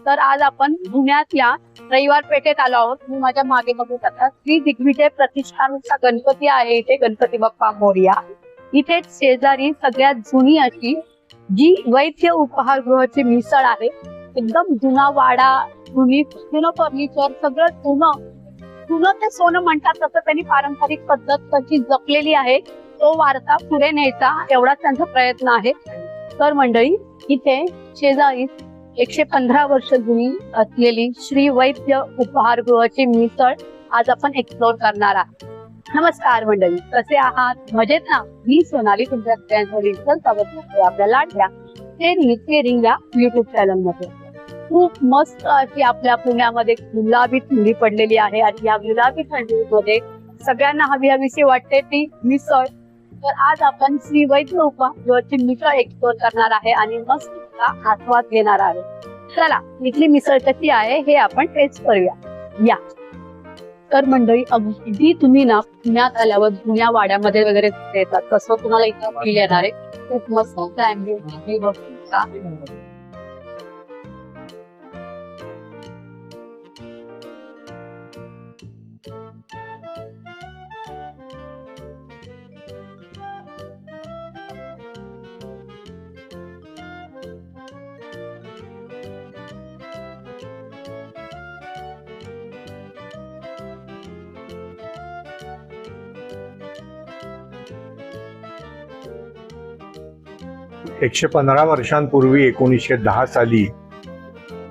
तर आज आपण पुण्यातल्या रविवार पेठेत आलो आहोत. मी माझ्या मागे बघू शकता श्री दिग्विजय प्रतिष्ठानचा गणपती आहे. इथे गणपती बाप्पा मोरया. इथे शेजारी सगळ्यात जुनी अशी जी वैद्य उपहारगृहाची मिसळ आहे. एकदम जुना वाडा, जुनं फर्निचर, सगळं जुनं ते सोनं म्हणतात तसं त्यांनी पारंपरिक पद्धत तशी जपलेली आहे. तो वारसा पुढे न्यायचा एवढाच त्यांचा प्रयत्न आहे. तर मंडळी, इथे शेजारी 115 वर्ष जुनी असलेली श्री वैद्य उपहारगृहाची मिसळ आज आपण एक्सप्लोर करणार आहोत. नमस्कार मंडळी, कसे आहात? मजेत ना? मी सोनाली, तुमच्या सगळ्यांचं स्वागत करते आपल्या लाडक्या केअरिंग या युट्यूब चॅनल मध्ये. खूप मस्त अशी आपल्या पुण्यामध्ये गुलाबी थंडी पडलेली आहे आणि या गुलाबी थंडीमध्ये सगळ्यांना हवीशी वाटते ती मिसळ. तर आज आपण श्री वैद्य उपहारगृहाची मिसळ एक्सप्लोर करणार आहे आणि मस्त आस्वाद घेणार आहे. चला, इथली मिसळ कशी आहे हे आपण टेस्ट करूया. या तर मंडळी, अगदी तुम्ही ना पुण्यात आल्यावर जुन्या वाड्यामध्ये वगैरे येतात तसं तुम्हाला इथं फील येणार आहे. खूप मस्त ॲम्बियन्स. एकशे 15 वर्षांपूर्वी 1910 साली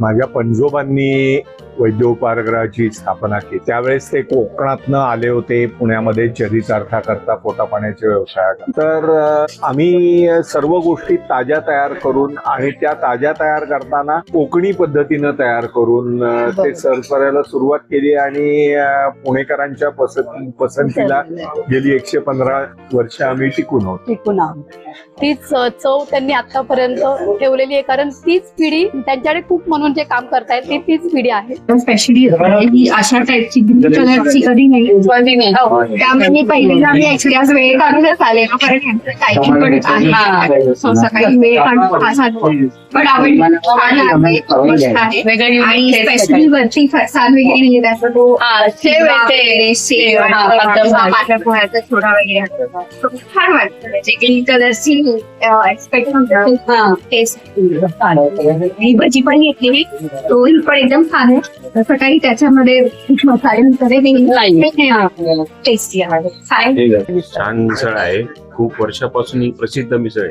माझ्या पणजोबांनी वैद्य उपहारगृहाची स्थापना केली. त्यावेळेस ते कोकणातनं आले होते पुण्यामध्ये चरितार्था करता, पोटा पाण्याच्या व्यवसायात. तर आम्ही सर्व गोष्टी ताज्या तयार करून आणि त्या ताज्या तयार करताना कोकणी पद्धतीनं तयार करून ते सर्व करायला सुरुवात केली आणि पुणेकरांच्या पसंतीला गेली 115 वर्ष आम्ही टिकून आहोत. तीच चव त्यांनी आतापर्यंत ठेवलेली आहे, कारण तीच पिढी त्यांच्याकडे खूप म्हणून जे काम करतायत तीच पिढी आहे. स्पेशली ही अशा टाईपची ग्रीन कलरची कधी नाही, त्यामुळे मी पहिली आम्ही एक्सपिरियन्स वेळ काढूनच आले. सकाळी वेळ काढून पण आवडली आणि स्पेशली वरती फरसाण वगैरे त्याचा तो पातळ पोह्याचा छोटा वगैरे छान वाटतं. ग्रीन कलरची टेस्ट. भजी पण घेतली, तोही पण एकदम छान आहे. तसं काही त्याच्यामध्ये मसाले टेस्टी आहे. छान मिसळ आहे. खूप वर्षापासून ही प्रसिद्ध मिसळ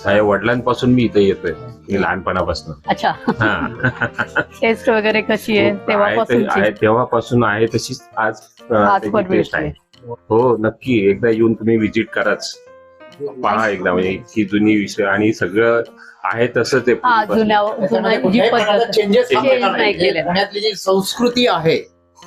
आहे. वडिलांपासून मी इथे येतोय, मी लहानपणापासून. अच्छा, टेस्ट वगैरे कशी आहे तेव्हापासून आहे तशीच आज टेस्ट आहे. हो, नक्की एकदा येऊन तुम्ही विजिट कराच, पहा एकदा. म्हणजे इतकी जुनी विषय आणि सगळं आहे तसं ते पुण्यातली जी संस्कृती आहे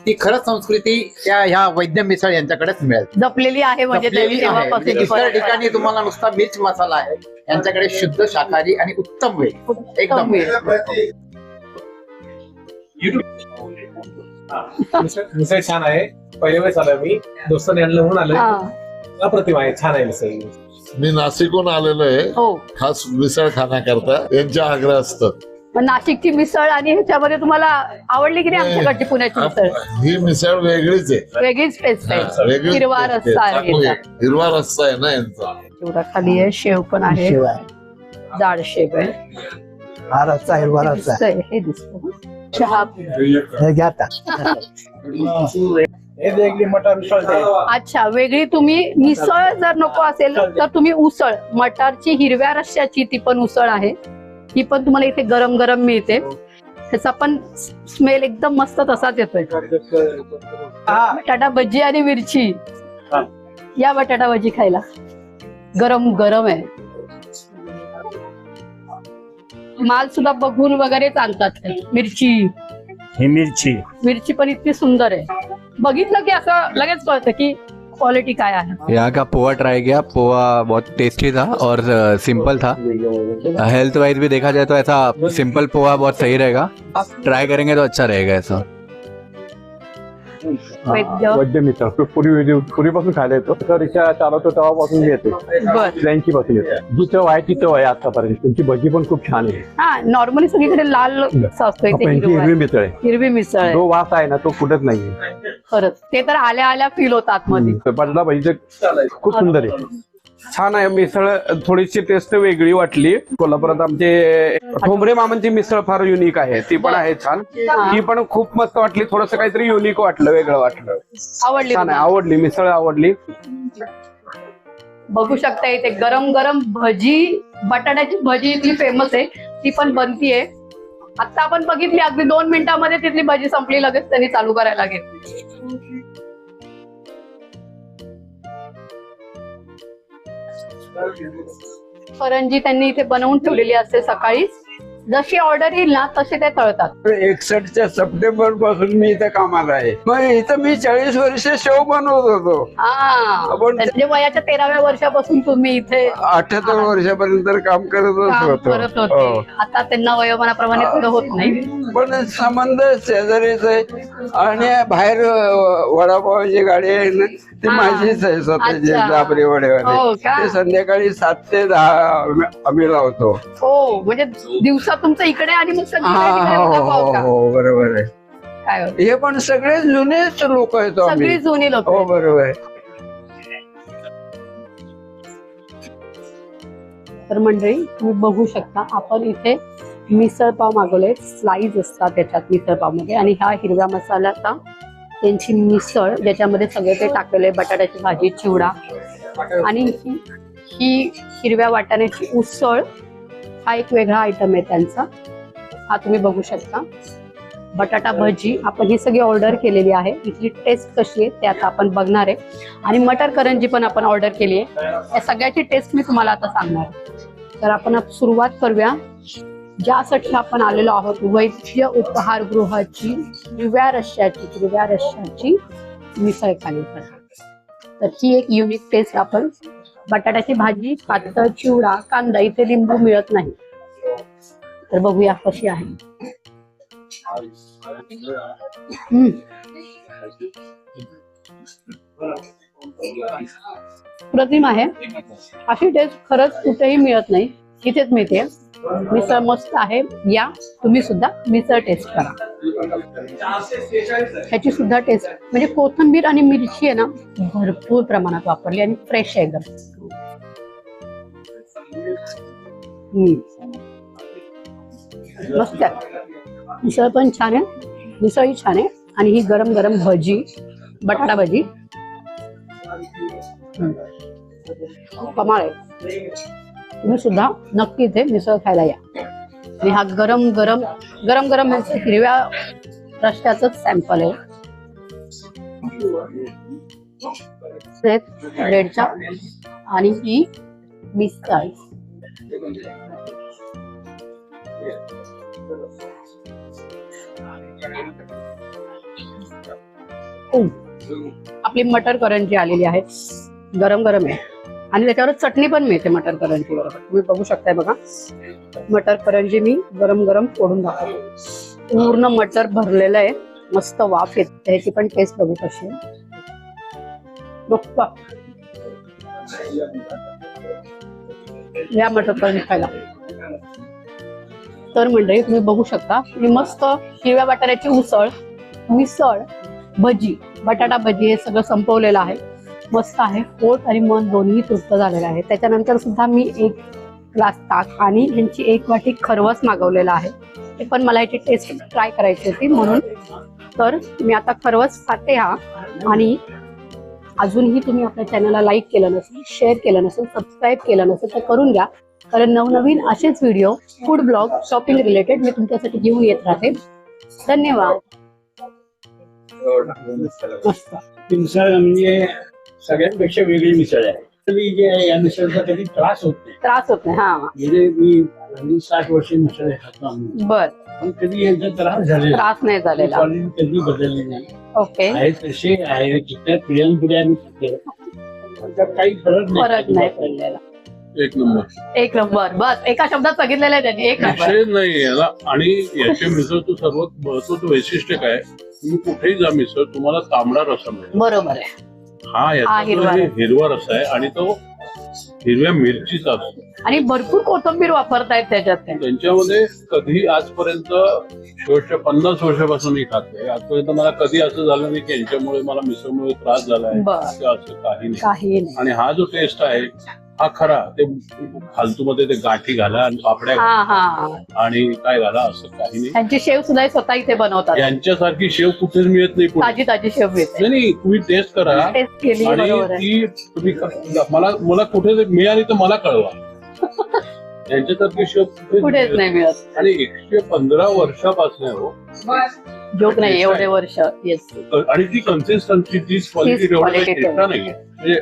ती खरंच संस्कृती ह्या वैद्य मिसळ यांच्याकडेच मिळेल, जपलेली आहे. म्हणजे दुसऱ्या ठिकाणी तुम्हाला नुसता मिर्च मसाला आहे, यांच्याकडे शुद्ध शाकाहारी आणि उत्तम वेळ एकदम. मिसळ छान आहे. पहिल्या वेळेस आलोय मी, दोस्तांनी आणलं म्हणून आलोय. अप्रतिम आहे, छान आहे मिसळ. मी नाशिकहून आलेलो आहे खास मिसळ खाण्याकरता. यांच्या आग्रह असतं. नाशिकची मिसळ आणि ह्याच्यामध्ये तुम्हाला आवडली की नाही आमच्याकडची पुण्याची मिसळ? ही मिसळ वेगळीच आहे, वेगळीच टेस्ट आहे. हिरवा रस्सा आहे, हिरवा रस्सा आहे ना यांचा. चिवडा खाली आहे, शेव पण आहे, जाड शेव आहे. हा रस्सा हिरवा रस्सा हे दिसतो. चहा अच्छा, वेगळी तुम्ही मिसळ जर नको असेल तर तुम्ही उसळ, मटारची हिरव्या रश्श्याची ती पण उसळ आहे. ही पण तुम्हाला इथे गरम गरम मिळते. त्याचा पण स्मेल एकदम मस्त तसाच येतोय. बटाटा भजी आणि मिरची. या बटाटा भजी खायला, गरम गरम आहे. माल सुद्धा बघून वगैरेच आणतात. मिरची पण इतकी सुंदर आहे, बघितलं की असं लगेच कळतं की क्वालिटी काय आहे. यहाँ का पोहा ट्राई किया. पोहा बहुत टेस्टी था और सिंपल था. हेल्थ वाइज भी देखा जाए तो ऐसा सिंपल पोहा बहुत सही रहेगा. ट्राई करेंगे तो अच्छा रहेगा ऐसा. वैद्य वैद्य मिसळ पूर्वीपासून खायला येतो. रिक्षा चालवतो तेव्हापासून मी येते. बर. 83 पासून येते. जी चव आहे ती चव आहे आतापर्यंत. त्यांची भजी पण खूप छान आहे. हा, नॉर्मली सगळीकडे लाल असतो, इथे त्यांची हिरवा हिरवी आहे. मिसळ आहे. हिरवी मिसळ आहे. जो वास आहे ना तो कुठंच नाहीये. खरंच ते तर आल्या आल्या फील होतात आतमध्ये. बदला भजीचं खूप सुंदर आहे. छान आहे मिसळ. थोडीशी टेस्ट वेगळी वाटली. कोल्हापुरात आमचे ठोंबरे मामांची मिसळ फार युनिक आहे, ती पण आहे छान. ही पण खूप मस्त वाटली. थोडस काहीतरी युनिक वाटलं, वेगळं वाटलं. आवडली छान आहे, तुम्हाला? आवडली मिसळ आवडली. बघू शकता इथे गरम गरम भजी, बटाट्याची भजी इथली फेमस आहे, ती पण बनतीये. आता आपण बघितली अगदी 2 मिनिटांमध्ये तिथली भजी संपली, लगेच त्यांनी चालू करायला घेतली. करंजी त्यांनी इथे बनवून ठेवलेली असते सकाळी. जशी ऑर्डर येईल ना तसे ते तळतात. 61च्या सप्टेंबर पासून मी इथं कामाला आहे. मग इथं मी 40 वर्ष शेव बनवत होतो. आपण म्हणजे वयाच्या 13व्या वर्षापासून तुम्ही इथे 78 वर्षापर्यंत काम करतच काम करत होतो. होते. आता त्यांना वयोमानाप्रमाणे पुढे होत नाही. पण संबंध शेजारीच आहे. आणि बाहेर वडापावची गाडी आहे ना ती माझीच आहे स्वतःची, अच्छा. जाबरी हो वडेवाले. का? ते संध्याकाळी 7 ते 10 आम्ही लावतो. हो, म्हणजे दिवसा तुमचं इकडे आणि मग संध्याकाळी तिकडे हो वडापाव का? हो बरोबर आहे. काय होतं? हे पण सगळे जुनेच लोक आहेत सगळी आम्ही. जुनी लोक. हो बरोबर आहे. तर मंडळी तुम्ही बघू शकता, आपण इथे मिसळ पाव मागवले. स्लाइस असतात त्याच्यात मिसळ पाव मध्ये, आणि हा हिरव्या मसाल्याचा त्यांची मिसळ, ज्याच्यामध्ये सगळे ते टाकलेले, बटाट्याची भाजी, चिवडा, आणि ही हिरव्या वाटाण्याची उसळ. हा एक वेगळा आयटम आहे त्यांचा. हा तुम्ही बघू शकता. बटाटा भजी आपण ही सगळी ऑर्डर केलेली आहे. इथली टेस्ट कशी आहे ते आता आपण बघणार आहे. आणि मटर करंजी पण आपण ऑर्डर केली आहे. या सगळ्याची टेस्ट मी तुम्हाला आता सांगणार आहे. तर आपण सुरुवात करूया. ज्यासाठी आपण आलेलो आहोत, वैद्य उपहारगृहाची हिरव्या रश्श्याची मिसळ खाण्यासाठी. तर ही एक युनिक टेस्ट. आपण बटाट्याची भाजी, पातळ चिवडा, कांदा, इथे लिंबू मिळत नाही. तर बघूया कशी आहे. प्रतिम आहे. अशी टेस्ट खरंच कुठेही मिळत नाही, इथेच मिळते. मिसळ मस्त आहे. या तुम्ही सुद्धा मिसळ टेस्ट करा. ह्याची सुद्धा टेस्ट म्हणजे कोथिंबीर आणि मिरची आहे ना भरपूर प्रमाणात वापरली, आणि फ्रेश आहे एकदम. मस्त आहे. मिसळ पण छान आहे, मिसळही छान आहे. आणि ही गरम गरम भजी, बटाटा भजी कमाल आहे. तुम्ही सुद्धा नक्की इथे मिसळ खायला या. आणि हा गरम गरम हिरव्या रश्श्याचं सॅम्पल आहे ब्रेडच्या. आणि ही मिसळ आपली मटर करंजी आलेली आहे. गरम गरम आहे, आणि त्याच्यावर चटणी पण मिळते मटर करंजी बरोबर. तुम्ही बघू शकताय बघा. मटर करंजी मी गरम गरम फोडून दाखवते. पूर्ण मटर भरलेलं आहे, मस्त वाफ येते. त्याची पण टेस्ट बघू कशी आहे. या मटर करंजी खायला. तर मंडळी तुम्ही बघू शकता, मी मस्त हिरव्या बटाट्याची उसळ, मिसळ, भजी, बटाटा भजी हे सगळं संपवलेलं आहे. मस्त आहे. पोट आणि मन दोन्ही तृप्त झालेलं आहे. त्याच्यानंतर सुद्धा मी 1 ग्लास ताक आणि ह्यांची 1 वाटी खरवस मागवलेला आहे. ते पण मला याची टेस्ट ट्राय करायची होती म्हणून. तर मी आता खरवस खाते. आणि अजूनही तुम्ही आपल्या चॅनलला लाईक केलं नसेल, शेअर केलं नसेल, सबस्क्राईब केलं नसेल तर करून घ्या. कारण नवनवीन असेच video, food blog, shopping related मी तुमच्यासाठी घेऊन येत राहते. धन्यवाद. मस्त मिसळ म्हणजे सगळ्यांपेक्षा वेगळी मिसळ आहे. जे आहे या मिसळचा कधी त्रास होत नाही. हा, म्हणजे मी 60 वर्ष मिसळ खातो आम्ही. बर. पण कधी यांचा त्रास नाही झालेला. कधी बदलले नाही. ओके. आहे तसे आहे. जिथल्या पिढ्यानपिढ्या आम्ही खाते, त्यात काही फरक नाही पडलेला. एक नंबर. एक नंबर. बस एका शब्दात सांगितलेलं आहे त्यांनी, एक नंबर. विषय नाही याला. आणि याच्या मिसळचं सर्वात महत्वाचं वैशिष्ट्य काय, तुम्ही कुठेही जा मिसळ तुम्हाला तांबडा रस्सा मिळेल. बरोबर आहे. हा याचा हिरवा रस्सा आहे आणि तो हिरव्या मिरचीचा असतो. आणि भरपूर कोथिंबीर वापरतायत त्याच्यात ते. त्यांच्यामध्ये कधी आजपर्यंत शेवटच्या 50 वर्षापासून मी खाते, आजपर्यंत मला कधी असं झालं नाही की यांच्यामुळे मला मिसळमुळे त्रास झालाय, असं काही नाही. आणि हा जो टेस्ट आहे हा खरा, ते फालतू मध्ये ते गाठी घाला आणि पापड्या आणि काय घाला असं काही नाही. त्यांची शेव सुद्धा स्वतः इथे बनवतात. यांच्यासारखी शेव कुठेच मिळत नाही. ताजी ताजी शेव मिळते. नाही, तुम्ही टेस्ट करा आणि ती तुम्ही मला कुठे मिळाली तर मला कळवा. यांच्यासारखी शेव कुठेच नाही मिळत. आणि 115 वर्षापासून हो, जोक नाही एवढे वर्ष. येस. आणि ती कन्सिस्टन्सी, ती क्वालिटी नाहीये. म्हणजे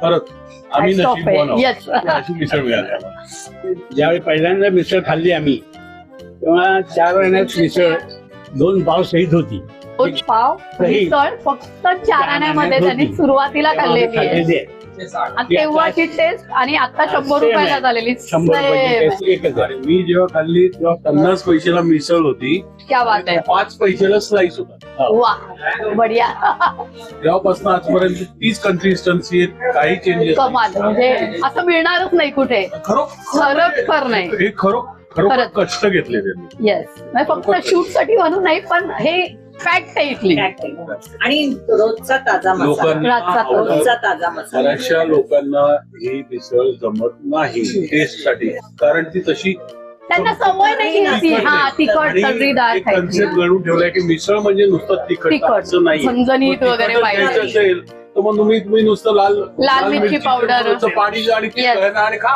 खरंच आम्ही नशीबवान आहोत अशी मिसळ मिळाली. ज्यावेळी पहिल्यांदा मिसळ खाल्ली आम्ही तेव्हा 4 महिन्यात मिसळ 2 पाव सहित होती. 2 पाव मिसळ फक्त 4 आण्यामध्ये त्यांनी सुरुवातीला खाल्लेली आहे. आणि तेव्हाची टेस्ट आणि आता 100 रुपयाला झालेली. 100 एकच आहे. मी जेव्हा खाल्ली तेव्हा 50 पैशाला मिसळ होती. क्या बात आहे. 5 पैशाला स्लाइस होता. वा बढिया. तेव्हापासून आजपर्यंत तीच कन्सिस्टन्सी, काही चेंजेस. कमाल. म्हणजे असं मिळणारच नाही कुठे. खरोखर नाही. हे खरोखर कष्ट घेतले त्यांनी. येस. फक्त शूट साठी म्हणून नाही, पण हे फॅक्ट आहे इथली. आणि रोजचा ताजा मसाला. बऱ्याचशा लोकांना ही मिसळ जमत नाही टेस्ट साठी, कारण ती तशी त्यांना सवय नाही. तिखट तर्रीदार कन्सेप्ट घडून ठेवलाय की मिसळ म्हणजे नुसतं तिखट असं नाही. झणझणीत वगैरे पाहिजे असेल तर मग तुम्ही नुसतं लाल मिरची पावडर, पाणी आणि खा.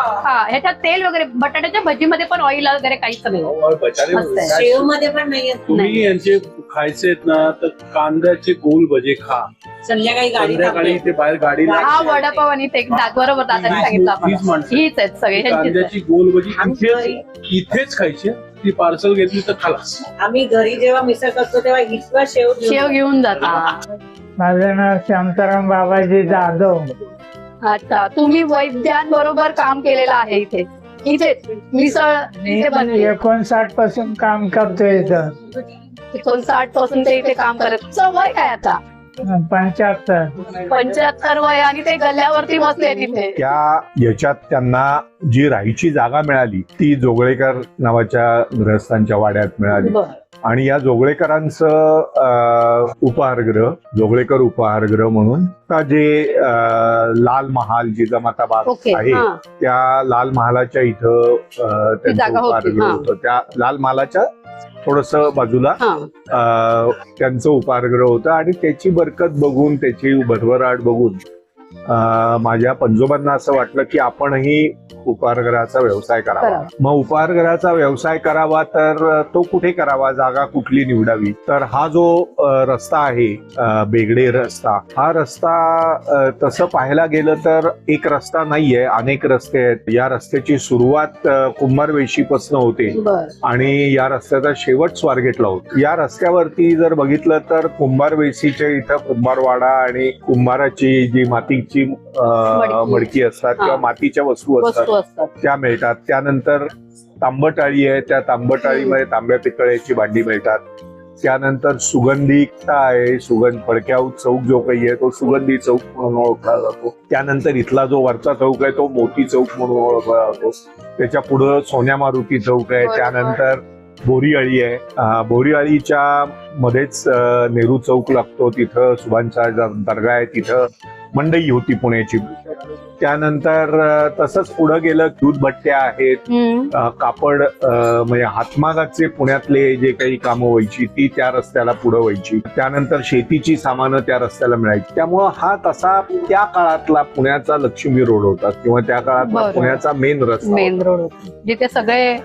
ह्याच्यात तेल वगैरे, बटाट्याच्या भजीमध्ये पण ऑइल वगैरे काहीच नाही. शेव मध्ये पण नाही. तुम्ही यांचे खायचे आहेत ना तर कांद्याचे गोल भजे खा. संध्याकाळी ते बाहेर गाडी हा वडापाव आणि ते बरोबर दादाने सांगितलं. हीच आहेत सगळे. कांद्याची गोल भजी इथेच खायची. ती पार्सल घेतली तर खालास. आम्ही घरी जेव्हा मिसळ करतो तेव्हा इतका शेव घेऊन जातात. माझं नाव शांताराम बाबाजी जाधव. अच्छा. तुम्ही वैद्यांबरोबर काम केलेलं आहे इथे मिसळ. 59 पासून काम करतोय इथं. 59 पासून ते इथे काम करत. वय काय आता? 75 वय. आणि ते गल्ल्यावरती बसले तिथे. त्या याच्यात त्यांना जी राहायची जागा मिळाली ती जोगळेकर नावाच्या गृहस्थांच्या वाड्यात मिळाली. आणि या जोगळेकरांचं उपाहारगृह, जोगळेकर उपाहारगृह म्हणून जे लाल महाल जिजामाता आहे त्या लाल महालाच्या इथं त्यांचं उपाहारगृह होतं. त्या लाल महालाच्या थोडस बाजूला त्यांचं उपाहारगृह होतं. आणि त्याची बरकत बघून, त्याची भरभराट बघून माझ्या पंजोबांना असं वाटलं की आपणही उपाहारगृहाचा व्यवसाय करावा. मग उपाहारगृहाचा व्यवसाय करावा तर तो कुठे करावा, जागा कुठली निवडावी. तर हा जो रस्ता आहे बेगडे रस्ता, हा रस्ता तसं पाहायला गेलं तर एक रस्ता नाहीये, अनेक रस्ते आहेत. या रस्त्याची सुरुवात कुंभारवेशीपासून होते आणि या रस्त्याचा शेवट स्वारगेटला होतो. या रस्त्यावरती जर बघितलं तर कुंभारवेशीच्या इथं कुंभारवाडा आणि कुंभाराची जी मातीची मडकी असतात किंवा मातीच्या वस्तू असतात त्या मिळतात. त्यानंतर तांबटाळी आहे, त्या तांबटाळीमध्ये तांब्या पितळ्याची भांडी मिळतात. त्यानंतर सुगंधिकता आहे, फडक्याऊ चौक जो काही आहे तो सुगंधी चौक म्हणून ओळखला जातो. त्यानंतर इथला जो वरचा चौक आहे तो मोती चौक म्हणून ओळखला जातो. त्याच्या पुढं सोन्या मारुती चौक आहे. त्यानंतर बोरीआळी आहे. बोरीआळीच्या मध्येच नेहरू चौक लागतो, तिथं सुभाषचा दर्गा आहे, तिथं मंडई होती पुण्याची. त्यानंतर तसंच पुढे गेलं दूध भट्ट्या आहेत, कापड म्हणजे हातमागाचे पुण्यातले जे काही कामं व्हायची ती त्या रस्त्याला पुढे व्हायची. त्यानंतर शेतीची सामानं त्या रस्त्याला मिळायची. त्यामुळं हा तसा त्या काळातला पुण्याचा लक्ष्मी रोड होता किंवा त्या काळातला पुण्याचा मेन रोड होता, जिथे सगळे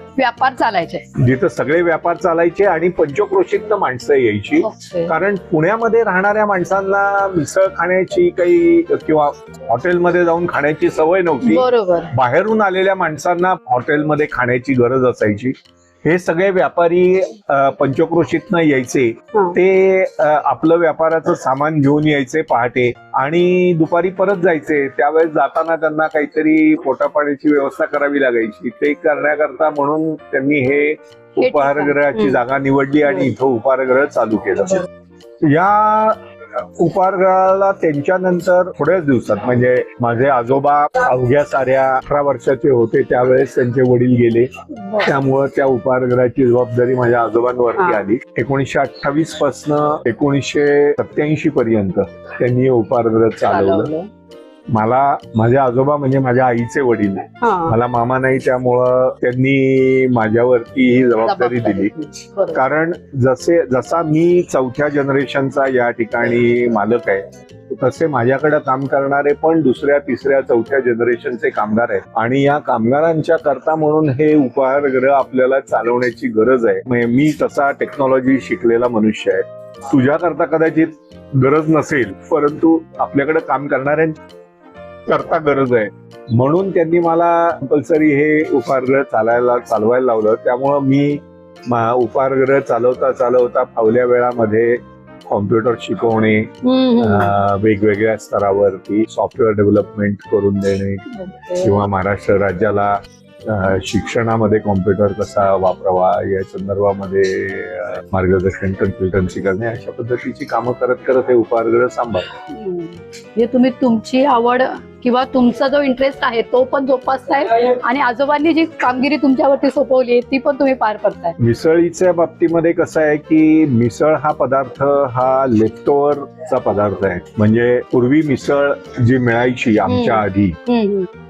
व्यापार चालायचे, आणि पंचक्रोशीत माणसं यायची. कारण पुण्यामध्ये राहणाऱ्या माणसांना मिसळ खाण्याची काही किंवा हॉटेलमध्ये जाऊन खाण्याची सवय नव्हती. बाहेरून आलेल्या माणसांना हॉटेलमध्ये खाण्याची गरज असायची. हे सगळे व्यापारी पंचक्रोशीतनं यायचे. ते आपलं व्यापाराचं सामान घेऊन यायचे पहाटे आणि दुपारी परत जायचे. त्यावेळेस जाताना त्यांना काहीतरी पोटापाण्याची व्यवस्था करावी लागायची. ते करण्याकरता म्हणून त्यांनी हे उपाहारगृहाची जागा निवडली आणि इथं उपाहारगृह चालू केलं. या उपाहारगृहाला त्यांच्यानंतर थोड्याच दिवसात म्हणजे माझे आजोबा अवघ्या साऱ्या 18 वर्षाचे होते त्यावेळेस त्यांचे वडील गेले. त्यामुळं त्या उपाहारगृहाची जबाबदारी माझ्या आजोबांवरती आली. 1928 पासून 1987 पर्यंत त्यांनी उपाहारगृह चालवलं. मला माझे आजोबा म्हणजे माझ्या आईचे वडील, मला मामा नाही, त्यामुळं त्यांनी माझ्यावरती ही जबाबदारी दिली. कारण जसा मी 4थ्या जनरेशनचा या ठिकाणी मालक आहे तसे माझ्याकडे काम करणारे पण 2ऱ्या, 3ऱ्या, 4थ्या जनरेशनचे कामगार आहेत आणि या कामगारांच्या करता म्हणून हे उपाहारगृह आपल्याला चालवण्याची गरज आहे. म्हणजे मी तसा टेक्नॉलॉजी शिकलेला मनुष्य आहे. तुझ्याकरता कदाचित गरज नसेल परंतु आपल्याकडे काम करणाऱ्यांची करता गरज आहे म्हणून त्यांनी मला कंपल्सरी हे उपाहारगृह चालवायला लावलं. त्यामुळं मी उपाहारगृह चालवता फावल्या वेळामध्ये कॉम्प्युटर शिकवणे, वेगवेगळ्या स्तरावरती सॉफ्टवेअर डेव्हलपमेंट करून देणे किंवा महाराष्ट्र राज्याला शिक्षणामध्ये कॉम्प्युटर कसा वापरावा या संदर्भामध्ये मार्गदर्शन, कन्सल्टन्सी करणे अशा पद्धतीची कामं करत करत हे उपाहारगृह सांभाळतो. हे तुम्ही तुमची आवड किंवा तुमचा जो इंटरेस्ट आहे तो पण जोपासताय आणि आजोबांनी जी कामगिरी तुमच्यावरती सोपवली ती पण तुम्ही पार करताय. मिसळीच्या बाबतीमध्ये कसं आहे की मिसळ हा पदार्थ हा लेफ्टओव्हरचा पदार्थ आहे. म्हणजे पूर्वी मिसळ जी मिळायची आमच्या आधी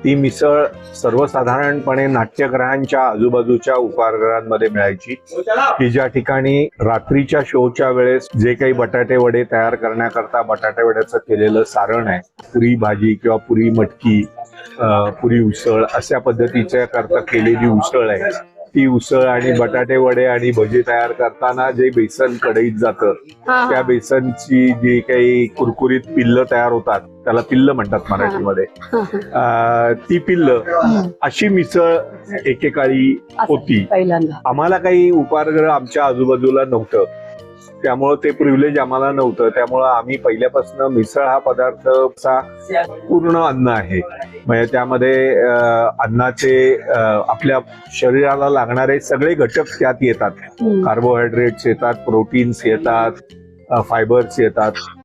ती मिसळ सर्वसाधारणपणे नाट्यगृहांच्या आजूबाजूच्या उपाहारगृहांमध्ये मिळायची की ज्या ठिकाणी रात्रीच्या शोच्या वेळेस जे काही बटाटे वडे तयार करण्याकरता बटाटे वड्याचं केलेलं सारण आहे, पुरी भाजी किंवा पुरी मटकी, पुरी उसळ अशा पद्धतीच्या करता केलेली उसळ आहे. ती उसळ आणि बटाटे वडे आणि भजी तयार करताना जे बेसन कढईत जातं त्या बेसनची जी काही कुरकुरीत पिल्ल तयार होतात त्याला पिल्ल म्हणतात मराठीमध्ये, ती पिल्ल अशी मिसळ एकेकाळी होती. आम्हाला काही उपाहारगृह आमच्या आजूबाजूला नव्हतं त्यामुळं ते प्रिव्हिलेज आम्हाला नव्हतं. त्यामुळं आम्ही पहिल्यापासून मिसळ हा पदार्थचा पूर्ण अन्न आहे. म्हणजे त्यामध्ये अन्नाचे आपल्या शरीराला लागणारे सगळे घटक त्यात येतात. कार्बोहायड्रेट्स येतात, प्रोटीन्स येतात, फायबर्स येतात